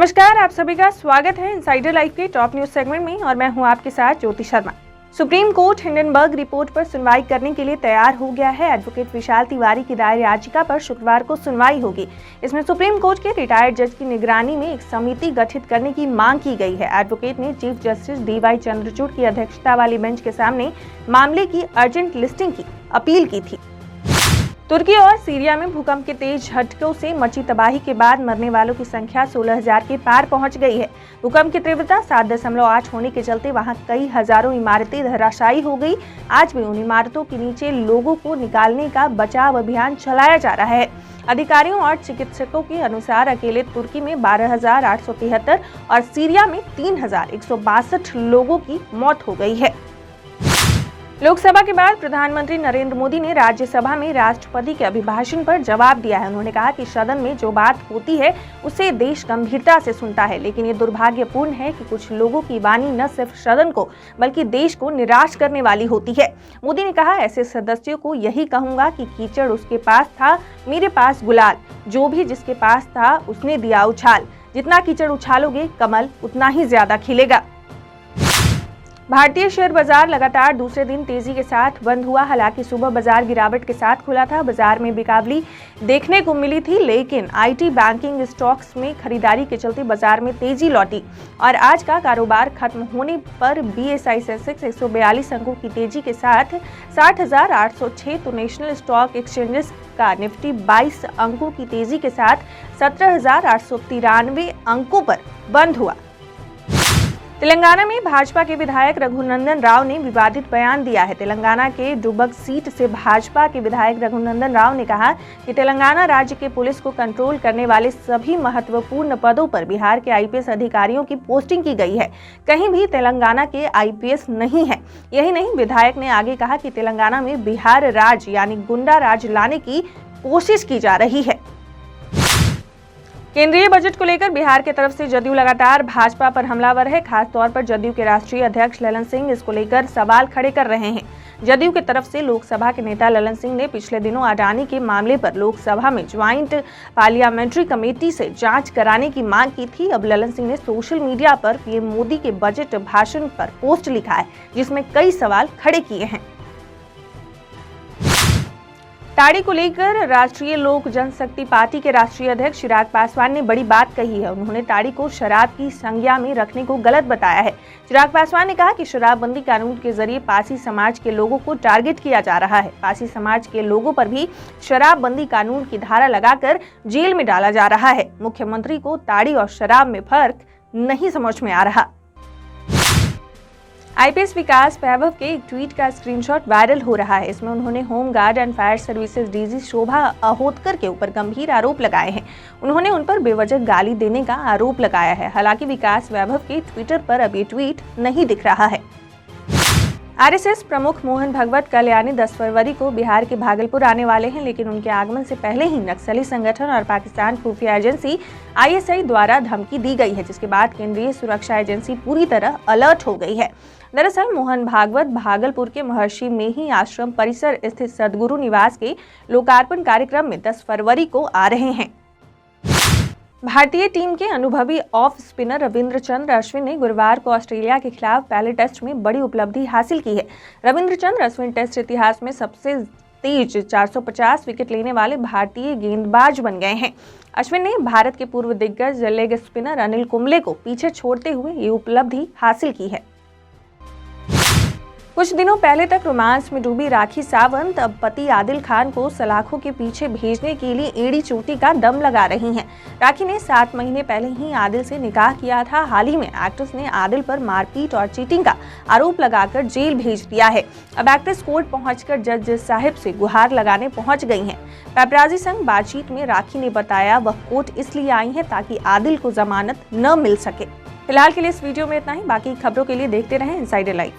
नमस्कार, आप सभी का स्वागत है इनसाइडर लाइफ के टॉप न्यूज सेगमेंट में और मैं हूं आपके साथ Jyoti Sharma. Supreme court Hindenburg report पर सुनवाई करने के लिए तैयार हो गया है। एडवोकेट विशाल तिवारी की दायर याचिका पर शुक्रवार को सुनवाई होगी। इसमें सुप्रीम कोर्ट के रिटायर्ड जज की निगरानी में एक समिति गठित करने की मांग की गई है। एडवोकेट ने चीफ जस्टिस DY चंद्रचूड़ की अध्यक्षता वाली बेंच के सामने मामले की अर्जेंट लिस्टिंग की अपील की थी। तुर्की और सीरिया में भूकंप के तेज झटकों से मची तबाही के बाद मरने वालों की संख्या 16,000 के पार पहुंच गई है। भूकंप की तीव्रता 7.8 होने के चलते वहां कई हजारों इमारतें धराशायी हो गई। आज भी उन इमारतों के नीचे लोगों को निकालने का बचाव अभियान चलाया जा रहा है। अधिकारियों और चिकित्सकों के अनुसार अकेले तुर्की में 12,873 और सीरिया में 3,162 लोगों की मौत हो गई है। लोकसभा के बाद प्रधानमंत्री नरेंद्र मोदी ने राज्यसभा में राष्ट्रपति के अभिभाषण पर जवाब दिया है। उन्होंने कहा कि सदन में जो बात होती है उसे देश गंभीरता से सुनता है, लेकिन ये दुर्भाग्यपूर्ण है कि कुछ लोगों की वाणी न सिर्फ सदन को बल्कि देश को निराश करने वाली होती है। मोदी ने कहा, ऐसे सदस्यों को यही कहूंगा कि कीचड़ उसके पास था, मेरे पास गुलाल, जो भी जिसके पास था उसने दिया उछाल। जितना कीचड़ उछालोगे कमल उतना ही ज्यादा खिलेगा। भारतीय शेयर बाजार लगातार दूसरे दिन तेजी के साथ बंद हुआ। हालांकि सुबह बाजार गिरावट के साथ खुला था। बाजार में बिकावली देखने को मिली थी, लेकिन IT बैंकिंग स्टॉक्स में खरीदारी के चलते बाजार में तेजी लौटी और आज का कारोबार खत्म होने पर BSI सेंसेक्स 142 अंकों की तेजी के साथ 60,806 तो नेशनल स्टॉक एक्सचेंजेस का निफ्टी 22 अंकों की तेजी के साथ 17,893 अंकों पर बंद हुआ। तेलंगाना में भाजपा के विधायक रघुनंदन राव ने विवादित बयान दिया है। तेलंगाना के डुबक सीट से भाजपा के विधायक रघुनंदन राव ने कहा कि तेलंगाना राज्य के पुलिस को कंट्रोल करने वाले सभी महत्वपूर्ण पदों पर बिहार के IPS अधिकारियों की पोस्टिंग की गई है। कहीं भी तेलंगाना के IPS नहीं है। यही नहीं, विधायक ने आगे कहा कि तेलंगाना में बिहार राज यानी गुंडा राज लाने की कोशिश की जा रही है। केंद्रीय बजट को लेकर बिहार की तरफ से जदयू लगातार भाजपा पर हमलावर है। खास तौर पर जदयू के राष्ट्रीय अध्यक्ष ललन सिंह इसको लेकर सवाल खड़े कर रहे हैं। जदयू की तरफ से लोकसभा के नेता ललन सिंह ने पिछले दिनों अडानी के मामले पर लोकसभा में ज्वाइंट पार्लियामेंट्री कमेटी से जांच कराने की मांग की थी। अब ललन सिंह ने सोशल मीडिया पर PM मोदी के बजट भाषण पर पोस्ट लिखा है, जिसमें कई सवाल खड़े किए हैं। ताड़ी को लेकर राष्ट्रीय लोक जनशक्ति पार्टी के राष्ट्रीय अध्यक्ष चिराग पासवान ने बड़ी बात कही है। उन्होंने ताड़ी को शराब की संज्ञा में रखने को गलत बताया है। चिराग पासवान ने कहा कि शराबबंदी कानून के जरिए पासी समाज के लोगों को टारगेट किया जा रहा है। पासी समाज के लोगों पर भी शराबबंदी कानून की धारा लगाकर जेल में डाला जा रहा है। मुख्यमंत्री को ताड़ी और शराब में फर्क नहीं समझ में आ रहा। IPS विकास वैभव के एक ट्वीट का स्क्रीनशॉट वायरल हो रहा है। इसमें उन्होंने home guard and fire services DG शोभा अहोतकर के ऊपर गंभीर आरोप लगाए हैं। उन्होंने उन पर बेवजह गाली देने का आरोप लगाया है। हालांकि विकास वैभव के ट्विटर पर अब ये ट्वीट नहीं दिख रहा है। RSS प्रमुख मोहन भगवत कल्याणी 10 फरवरी को बिहार के भागलपुर आने वाले हैं, लेकिन उनके आगमन से पहले ही नक्सली संगठन और पाकिस्तान खुफिया एजेंसी ISI द्वारा धमकी दी गई है, जिसके बाद केंद्रीय सुरक्षा एजेंसी पूरी तरह अलर्ट हो गई है। दरअसल मोहन भागवत भागलपुर के महर्षि मेही आश्रम परिसर स्थित सदगुरु निवास के लोकार्पण कार्यक्रम में 10 फरवरी को आ रहे हैं। भारतीय टीम के अनुभवी ऑफ स्पिनर रविंद्र चंद्र अश्विन ने गुरुवार को ऑस्ट्रेलिया के खिलाफ पहले टेस्ट में बड़ी उपलब्धि हासिल की है। रविंद्र चंद्र अश्विन टेस्ट इतिहास में सबसे तेज 450 विकेट लेने वाले भारतीय गेंदबाज बन गए हैं। अश्विन ने भारत के पूर्व दिग्गज लेग स्पिनर अनिल कुंबले को पीछे छोड़ते हुए ये उपलब्धि हासिल की है। कुछ दिनों पहले तक रोमांस में डूबी राखी सावंत अब पति आदिल खान को सलाखों के पीछे भेजने के लिए एड़ी चोटी का दम लगा रही हैं। राखी ने 7 महीने पहले ही आदिल से निकाह किया था। हाल ही में एक्ट्रेस ने आदिल पर मारपीट और चीटिंग का आरोप लगाकर जेल भेज दिया है। अब एक्ट्रेस कोर्ट पहुंचकर जज साहिब से गुहार लगाने पहुंच गई हैं। पैपराजी संग बातचीत में राखी ने बताया वह कोर्ट इसलिए आई है ताकि आदिल को जमानत न मिल सके। फिलहाल के लिए इस वीडियो में इतना ही। बाकी खबरों के लिए देखते रहें इनसाइडर लाइव।